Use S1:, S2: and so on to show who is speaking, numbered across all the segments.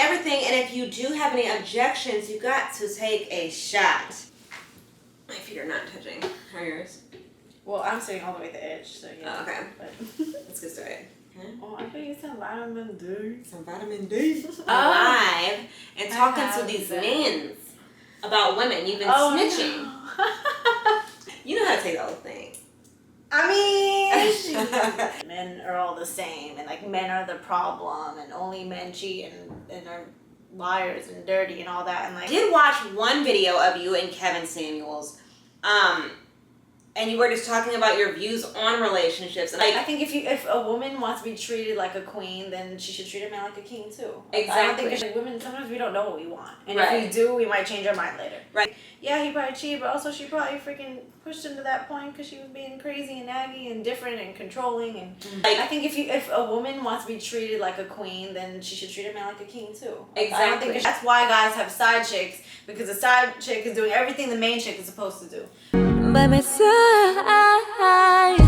S1: everything, and if you do have any objections, you got to take a shot. My feet are not touching. How are yours?
S2: Well, I'm sitting all the way at the edge, so yeah.
S1: Oh, okay.
S2: But
S1: Let's get started. Okay.
S2: oh, I could use some vitamin D.
S1: Some vitamin D. Live and talking to these men about women. You've been snitching.
S2: No.
S1: You know how to take the whole thing.
S2: I mean, men are all the same, and like men are the problem, and only men cheat and are liars and dirty and all that. And like,
S1: I did watch one video of you and Kevin Samuels, and you were just talking about your views on relationships. And
S2: I think if a woman wants to be treated like a queen, then she should treat a man like a king too. Like,
S1: exactly.
S2: I don't think like, women, sometimes we don't know what we want, and
S1: Right.
S2: if we do, we might change our mind later.
S1: Right.
S2: Yeah, he probably cheated, but also she probably freaking pushed him to that point because she was being crazy and naggy and different and controlling. And
S1: Like,
S2: I think if a woman wants to be treated like a queen, then she should treat a man like a king too. Like,
S1: exactly.
S2: I don't think that's why guys have side chicks, because the side chick is doing everything the main chick is supposed to do.
S3: By my side.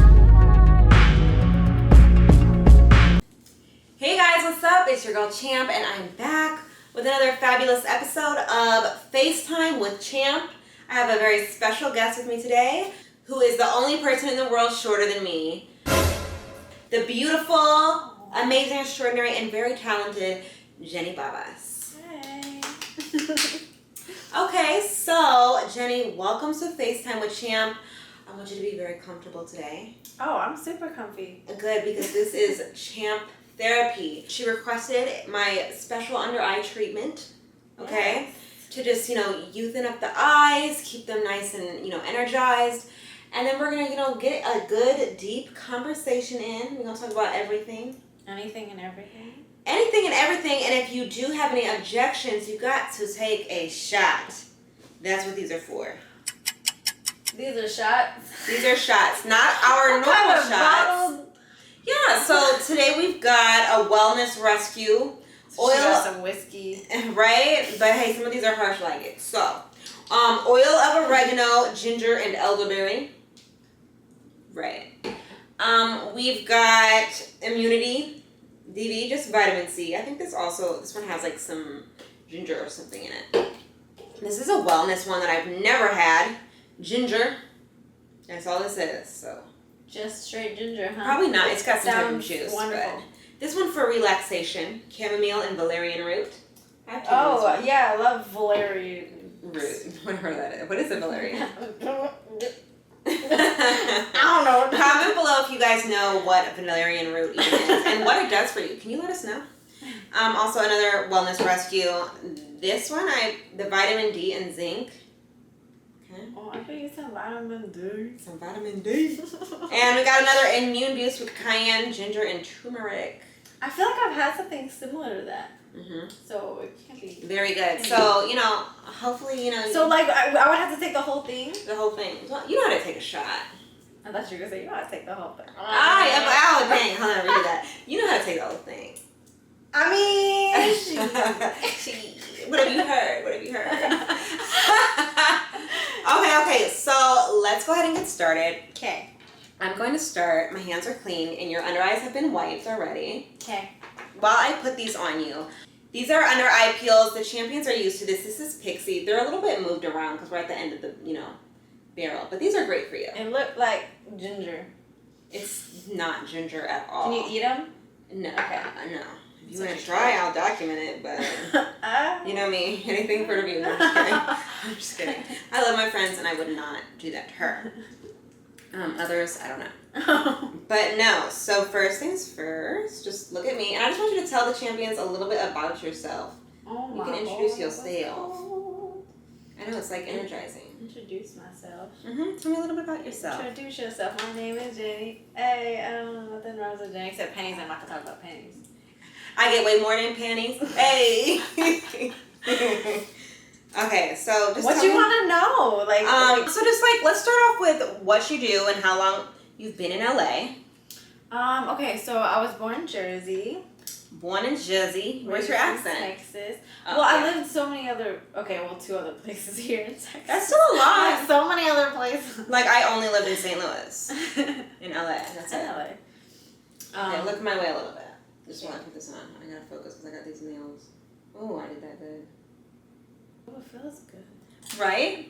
S1: hey guys, what's up? It's your girl Champ, and I'm back with another fabulous episode of FaceTime with Champ. I have a very special guest with me today, who is the only person in the world shorter than me. The beautiful, amazing, extraordinary, and very talented Jenny Babas.
S2: Hey.
S1: Okay, so Jenny, welcome to FaceTime with Champ. I want you to be very comfortable today.
S2: Oh, I'm super comfy.
S1: Good, because this is Champ Therapy. She requested my special under eye treatment, okay?
S2: Yes.
S1: To just, youthen up the eyes, keep them nice and, energized. And then we're gonna, get a good, deep conversation in. We're gonna talk about everything.
S2: Anything and everything.
S1: Anything and everything, and if you do have any objections, you got to take a shot. That's what these are for.
S2: These are shots.
S1: These are shots, not our normal shots.
S2: Bottle?
S1: Yeah, so today we've got a wellness rescue.
S2: She got some whiskey.
S1: Right? But hey, some of these are harsh like it. So, oil of oregano, ginger, and elderberry. Right. We've got immunity. DV, just vitamin C. I think this one has like some ginger or something in it. This is a wellness one that I've never had. Ginger. That's all this is, so.
S2: Just straight ginger, huh?
S1: Probably not. It's got some type of
S2: Sounds
S1: juice.
S2: wonderful.
S1: But this one for relaxation. Chamomile and valerian root. I have to do
S2: Oh,
S1: this one.
S2: yeah, I love valerian.
S1: Root. Whatever that is. What is a valerian?
S2: I don't know.
S1: Comment below if you guys know what valerian root even is and what it does for you. Can you let us know? Also another wellness rescue. This one, the vitamin D and zinc. Okay.
S2: Oh, I could use some vitamin D.
S1: Some vitamin D. And we got another immune boost with cayenne, ginger, and turmeric.
S2: I feel like I've had something similar to that.
S1: Mm-hmm.
S2: So it can't be.
S1: Very good. So, hopefully,
S2: So, like, I would have to take the whole thing?
S1: the whole thing. Well, you know how to take a shot.
S2: I thought you were going to say, you know how to take the whole thing.
S1: Dang. Hold on, redo that. You know how to take the whole thing.
S2: I mean,
S1: What have you heard? Okay, so let's go ahead and get started.
S2: Okay.
S1: I'm going to start. My hands are clean, and your under eyes have been wiped already.
S2: Okay.
S1: While I put these on you, these are under eye peels. The champions are used to this. This is Pixie. They're a little bit moved around because we're at the end of the, barrel. But these are great for you.
S2: It looked like ginger.
S1: It's not ginger at all.
S2: Can you eat them?
S1: No.
S2: Okay.
S1: No. If you want to try, I'll document it, but you know me, anything for review. No, I'm just kidding. I'm just kidding. I love my friends, and I would not do that to her. Others, I don't know. But no, so first things first, just look at me, and I just want you to tell the champions a little bit about yourself.
S2: Oh
S1: You
S2: my
S1: can introduce
S2: God.
S1: yourself. I know, it's like energizing.
S2: Introduce myself.
S1: Tell me a little bit about yourself.
S2: Introduce yourself. My name is Jenny. Hey, I don't know nothing wrong with Jenny except pennies. I'm not going to talk about pennies.
S1: I get way more than panties. Hey! Okay, so just
S2: What
S1: tell
S2: you
S1: me-
S2: want to know?
S1: So just let's start off with what you do and how long you've been in LA.
S2: Okay, so I was born in Jersey.
S1: Born in Jersey. Where's your
S2: raised in
S1: accent?
S2: Texas.
S1: Oh,
S2: Well, I
S1: yeah.
S2: lived so many other. Okay, well, 2 other places here in Texas.
S1: That's still a lot.
S2: So many other places.
S1: Like I only lived in St. Louis, in LA. That's it.
S2: LA.
S1: Okay, look my way a little bit. Just want to put this on. I gotta focus because I got these nails. Oh, I did that good.
S2: Oh, it feels good.
S1: Right?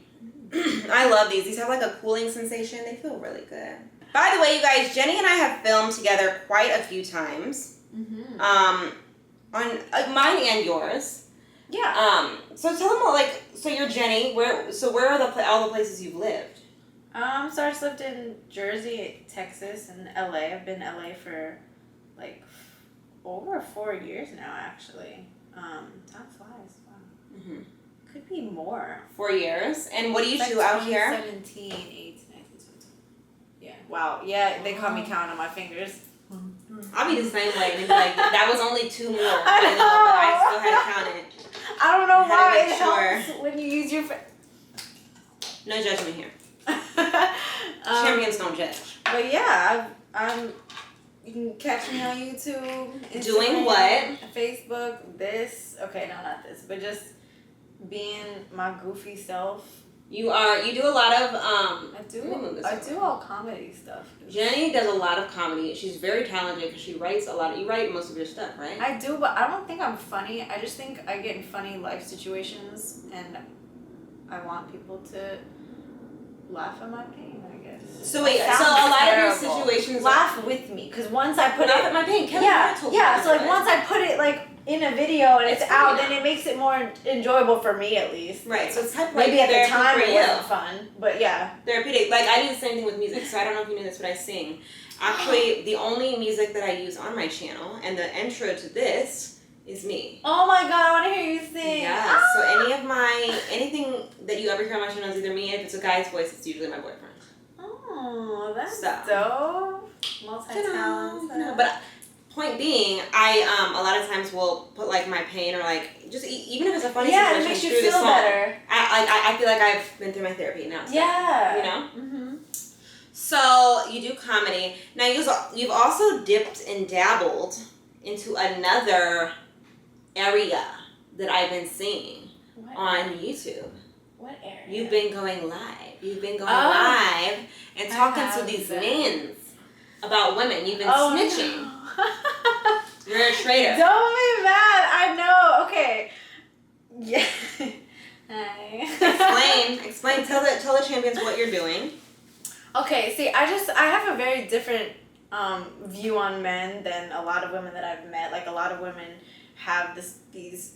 S1: I love these. These have like a cooling sensation. They feel really good. By the way, you guys, Jenny and I have filmed together quite a few times.
S2: Mm-hmm.
S1: On mine and yours.
S2: Yeah.
S1: So tell them what, like, so you're Jenny. Where are all the places you've lived?
S2: So I just lived in Jersey, Texas, and LA. I've been in LA for like over 4 years now, actually. Time flies. Wow.
S1: Mm-hmm.
S2: Could be more.
S1: 4 years. And what do you
S2: It's
S1: do
S2: like
S1: out here?
S2: 2017, 18, 19, 20. Yeah. Wow. Yeah, they caught me counting on my fingers.
S1: I'll be the same way. And they'd be like, that was only 2 more.
S2: I know.
S1: But I still had to count it.
S2: I don't know
S1: I had to
S2: why
S1: make
S2: it
S1: sure.
S2: helps when you use your.
S1: No judgment here. Champions don't judge.
S2: But yeah, I'm. You can catch me on YouTube. Instagram,
S1: Doing what?
S2: Facebook. This. Okay, no, not this, but just being my goofy self.
S1: You do a lot of
S2: I do all comedy stuff.
S1: Jenny does a lot of comedy. She's very talented because she writes a lot. You write most of your stuff, right?
S2: I do, but I don't think I'm funny. I just think I get in funny life situations, and I want people to laugh at my pain, I guess.
S1: So wait,
S2: It
S1: so a
S2: sounds
S1: lot
S2: terrible.
S1: of your situations
S2: laugh with me, because once I put
S1: laugh
S2: it,
S1: at my pain. Kelly
S2: yeah,
S1: told me
S2: yeah.
S1: that,
S2: So like
S1: right?
S2: once I put it like in a video and it's
S1: It's
S2: out,
S1: funny
S2: then
S1: now.
S2: it makes it more enjoyable for me at least.
S1: Right. So it's type of like
S2: Maybe at the
S1: therapy
S2: time
S1: for
S2: it
S1: you.
S2: wasn't fun, but yeah.
S1: Therapeutic. Like I do the same thing with music. So I don't know if you knew this, but I sing. Actually, the only music that I use on my channel and the intro to this is me.
S2: Oh my god, I want to hear you sing.
S1: Yeah. So anything that you ever hear on my channel is either me. If it's a guy's voice, it's usually my boyfriend.
S2: Oh, that's
S1: So.
S2: dope. Multi-talented.
S1: No, but point being, I a lot of times will put like my pain or like just even if it's a funny
S2: yeah,
S1: situation
S2: it makes you
S1: through the
S2: feel
S1: song.
S2: better.
S1: I feel like I've been through my therapy now. So,
S2: Yeah.
S1: you know.
S2: Mm-hmm.
S1: So you do comedy. Now you've also dipped and dabbled into another area that I've been seeing on YouTube.
S2: What area?
S1: You've been going live. You've been going
S2: Oh.
S1: live and
S2: I
S1: talking to
S2: have
S1: these
S2: been.
S1: men about women. You've been
S2: Oh,
S1: snitching.
S2: no.
S1: You're a traitor.
S2: Don't be mad. I know. Okay. Yeah. Hi.
S1: Explain. Tell the champions what you're doing.
S2: Okay. See, I have a very different view on men than a lot of women that I've met. Like a lot of women have these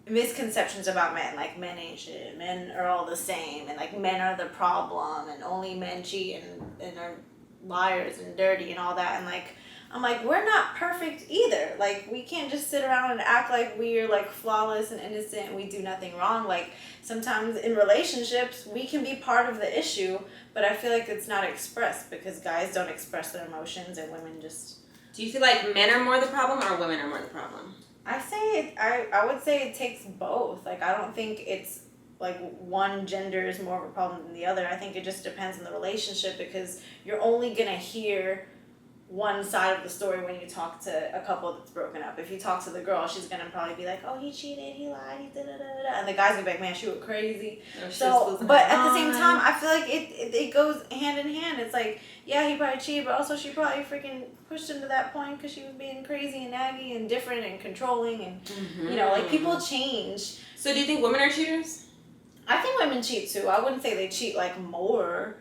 S2: misconceptions about men, like men ain't shit, men are all the same, and like men are the problem, and only men cheat and are liars and dirty and all that. And like I'm like, we're not perfect either. Like we can't just sit around and act like we're like flawless and innocent and we do nothing wrong. Like sometimes in relationships we can be part of the issue, but I feel like it's not expressed because guys don't express their emotions and women just.
S1: Do you feel like men are more the problem or women are more the problem?
S2: I would say it takes both. Like I don't think it's like one gender is more of a problem than the other. I think it just depends on the relationship because you're only gonna hear one side of the story when you talk to a couple that's broken up. If you talk to the girl, she's gonna probably be like, oh, he cheated, he lied, he da-da-da-da, and the guy's gonna be like, man, she was crazy. So, but at the same time, I feel like it goes hand in hand. It's like, yeah, he probably cheated, but also she probably freaking pushed him to that point because she was being crazy and naggy and different and controlling and, you know, like people change.
S1: So do you think women are cheaters?
S2: I think women cheat too. I wouldn't say they cheat like more,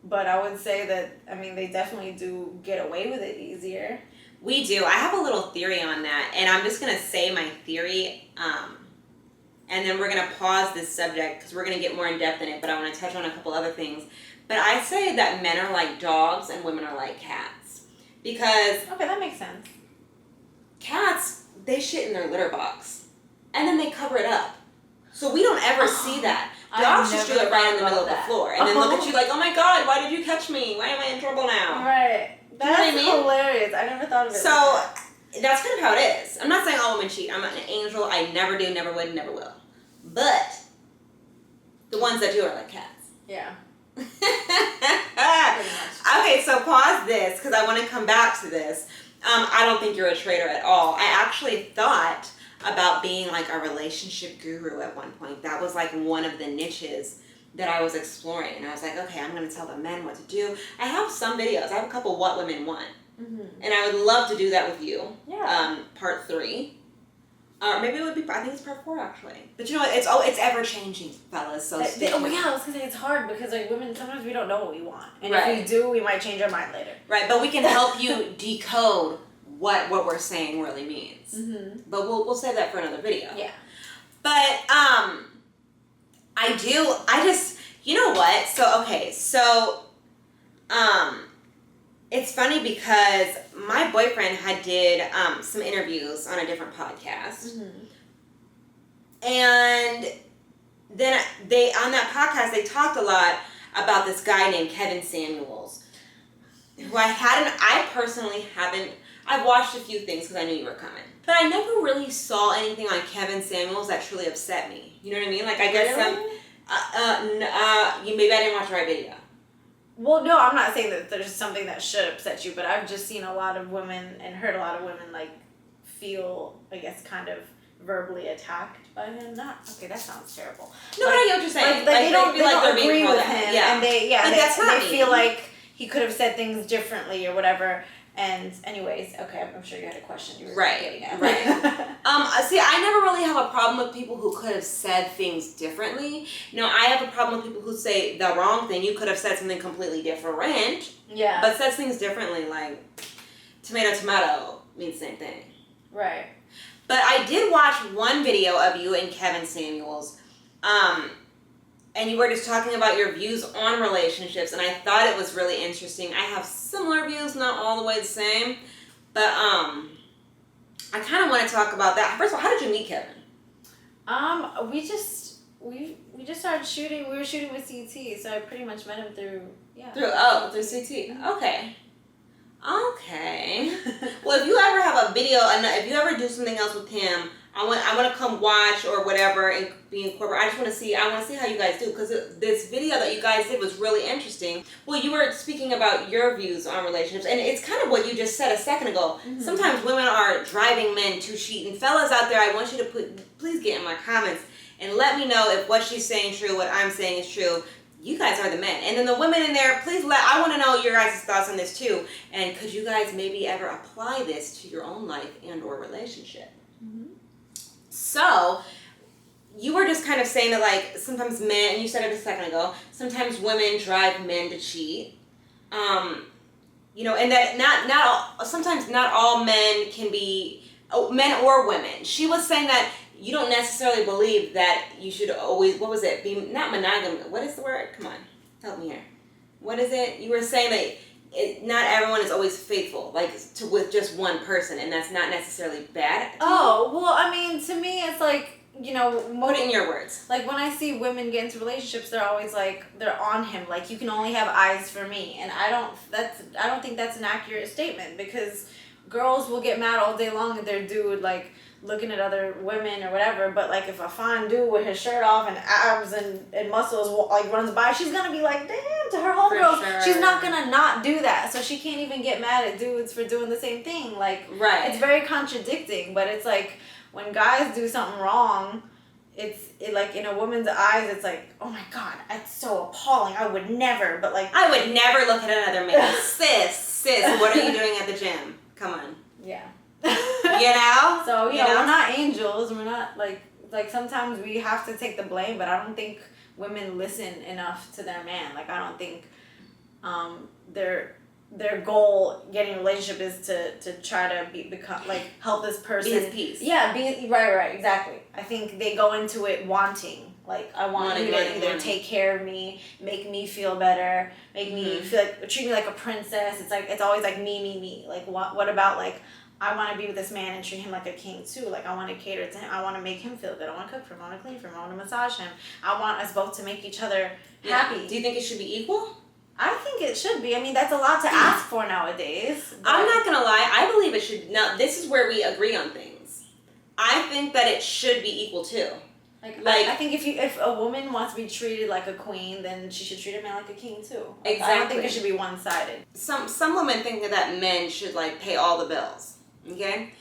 S2: but I would say that, I mean, they definitely do get away with it easier.
S1: We do. I have a little theory on that, and I'm just going to say my theory, and then we're going to pause this subject because we're going to get more in depth in it, but I want to touch on a couple other things. But I say that men are like dogs and women are like cats. Because...
S2: Okay, that makes sense.
S1: Cats, they shit in their litter box, and then they cover it up. So we don't ever see that. Dogs just do it right in the middle of the floor, and then look at you like, oh my god, why did you catch me? Why am I in trouble now?
S2: Right. That's
S1: what I mean?
S2: hilarious. I never thought of it.
S1: So,
S2: like
S1: that's kind of how it is. I'm not saying all women cheat. I'm not an angel. I never do, never would, never will. But the ones that do are like cats.
S2: yeah.
S1: Okay, so pause this because I want to come back to this. I don't think you're a traitor at all. I actually thought about being like a relationship guru at one point. That was like one of the niches that I was exploring. And I was like, okay, I'm going to tell the men what to do. I have some videos. I have a couple What Women Want.
S2: Mm-hmm.
S1: And I would love to do that with you.
S2: Yeah.
S1: Part 3. Or maybe it would be, I think it's part 4 actually. But you know what, it's ever changing, fellas, so stay tuned.
S2: I was gonna say it's hard because like women, sometimes we don't know what we want. And
S1: right.
S2: if we do, we might change our mind later.
S1: Right, but we can help you decode what we're saying really means.
S2: Mm-hmm.
S1: But we'll save that for another video.
S2: Yeah.
S1: But you know what? It's funny because my boyfriend did some interviews on a different podcast.
S2: Mm-hmm.
S1: And then on that podcast they talked a lot about this guy named Kevin Samuels, who I personally haven't. I've watched a few things because I knew you were coming, but I never really saw anything on Kevin Samuels that truly upset me. You know what I mean? Like I guess maybe I didn't watch the right video.
S2: Well, no, I'm not saying that there's something that should upset you, but I've just seen a lot of women and heard a lot of women like feel, I guess, kind of verbally attacked by him. Okay, that sounds terrible.
S1: No, but I get what you're saying.
S2: Like they don't agree with
S1: him,
S2: and
S1: that's not
S2: they feel like he could have said things differently or whatever. And anyways, okay, I'm sure you had a question you were getting at.
S1: Right. See, I never really have a problem with people who could have said things differently. No, I have a problem with people who say the wrong thing. You could have said something completely different.
S2: Yeah.
S1: But says things differently, like tomato means the same thing.
S2: Right.
S1: But I did watch one video of you and Kevin Samuels, and you were just talking about your views on relationships, and I thought it was really interesting. I have similar views, not all the way the same, but I kind of want to talk about that. First of all, how did you meet Kevin?
S2: We just started shooting. We were shooting with CT, so I pretty much met him through
S1: CT. Okay. Well, if you ever have a video, if you ever do something else with him, I want to come watch or whatever and be incorporated. I want to see how you guys do, because this video that you guys did was really interesting. Well, you were speaking about your views on relationships, and it's kind of what you just said a second ago. Mm-hmm. Sometimes women are driving men to cheat, and fellas out there, I want you to please get in my comments and let me know if what she's saying is true, what I'm saying is true. You guys are the men. And then the women in there, I want to know your guys' thoughts on this too. And could you guys maybe ever apply this to your own life and or relationship?
S2: Mm-hmm.
S1: So, you were just kind of saying that like sometimes men, and you said it a second ago, sometimes women drive men to cheat. And that sometimes not all men can be, men or women. She was saying that you don't necessarily believe that you should always, be not monogamous. What is the word? Come on, help me here. What is it? You were saying that not everyone is always faithful, with just one person, and that's not necessarily bad.
S2: Oh, well, I mean, to me, it's like,
S1: put it in your words.
S2: Like when I see women get into relationships, they're always like, they're on him. Like, you can only have eyes for me. And I don't think that's an accurate statement, because girls will get mad all day long at their dude, like, looking at other women or whatever, but like if a fine dude with his shirt off and abs and muscles like runs by, she's gonna be like, damn, to her homegirls. Sure. She's not gonna not do that, so she can't even get mad at dudes for doing the same thing. Like,
S1: right.
S2: It's very contradicting, but it's like when guys do something wrong, it like in a woman's eyes, it's like, oh my god, that's so appalling. I would never, but like
S1: I would never look at another man. sis, what are you doing at the gym? Come on.
S2: Yeah.
S1: So
S2: we're not angels. We're not like sometimes we have to take the blame, but I don't think women listen enough to their man. Like, I don't think their goal getting a relationship is to try to become like help this person
S1: be his peace.
S2: Yeah, right, exactly. I think they go into it wanting. Like, I want you to either take care of me, make me feel better, make me feel like, treat me like a princess. It's like, it's always like me. Like, what about like, I want to be with this man and treat him like a king too. Like, I want to cater to him. I want to make him feel good. I want to cook for him. I want to clean for him. I want to massage him. I want us both to make each other happy.
S1: Do you think it should be equal?
S2: I think it should be. I mean, that's a lot to ask for nowadays.
S1: I'm not going to lie. I believe it should. Now, this is where we agree on things. I think that it should be equal too.
S2: Like I think if a woman wants to be treated like a queen, then she should treat a man like a king too.
S1: Exactly.
S2: I don't think it should be one-sided.
S1: Some women think that men should like pay all the bills. Okay?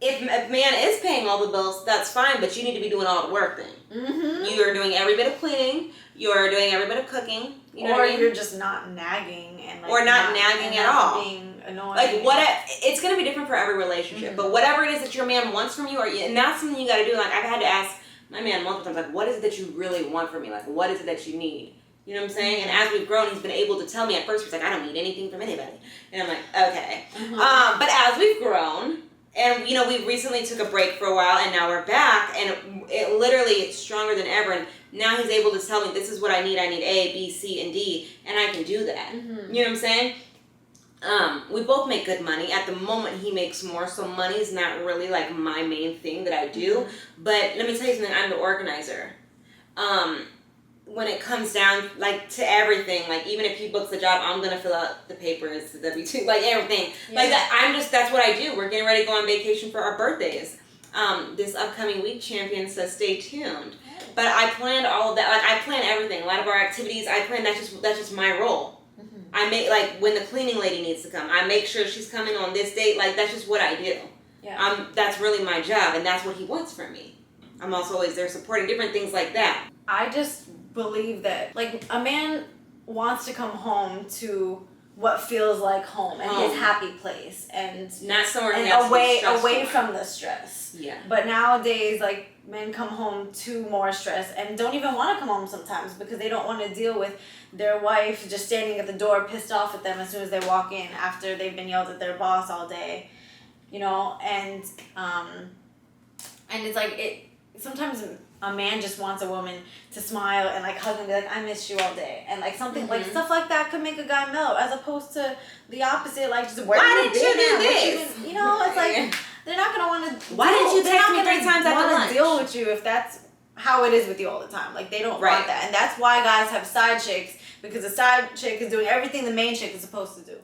S1: If a man is paying all the bills, that's fine, but you need to be doing all the work then.
S2: Mm-hmm.
S1: You are doing every bit of cleaning. You are doing every bit of cooking. You know
S2: or
S1: what I mean?
S2: you're just not nagging and like
S1: or not nagging at all.
S2: being annoying.
S1: Like it's gonna be different for every relationship, but whatever it is that your man wants from you, and that's something you got to do. Like I've had to ask my man multiple times, like, what is it that you really want from me? Like, what is it that you need? You know what I'm saying? And as we've grown, he's been able to tell me. At first, he's like, I don't need anything from anybody, and I'm like, okay. But as we've grown, and you know, we recently took a break for a while, and now we're back, and it literally it's stronger than ever. And now he's able to tell me, this is what I need. I need A, B, C, and D, and I can do that. You know what I'm saying? We both make good money. At the moment, he makes more, so money's not really like my main thing that I do. But let me tell you something. I'm the organizer. When it comes down like to everything, like even if he books the job, I'm gonna fill out the papers, the W-2, like everything. Like that. That's what I do. We're getting ready to go on vacation for our birthdays. This upcoming week, champion, so stay tuned. But I planned all of that. Like I plan everything. A lot of our activities, I plan. That's just my role. I make like when the cleaning lady needs to come, I make sure she's coming on this date. Like that's just what I do. Yeah. That's really my job, and that's what he wants from me. I'm also always there supporting different things like that.
S2: I just believe that like a man wants to come home to what feels like home and his happy place and
S1: not somewhere
S2: and away from the stress. Yeah. But nowadays, like men come home to more stress and don't even want to come home sometimes because they don't want to deal with their wife just standing at the door pissed off at them as soon as they walk in after they've been yelled at their boss all day, you know, and it's like it sometimes a man just wants a woman to smile and like hug and be like, I missed you all day, and like something like stuff like that could make a guy melt, as opposed to the opposite, like just why didn't you do this? You know, it's like they're not gonna want to.
S1: Why didn't you text me 3 times after lunch?
S2: Deal with you if that's how it is with you all the time. Like they don't want that, and that's why guys have side chicks, because the side chick is doing everything the main chick is supposed to do.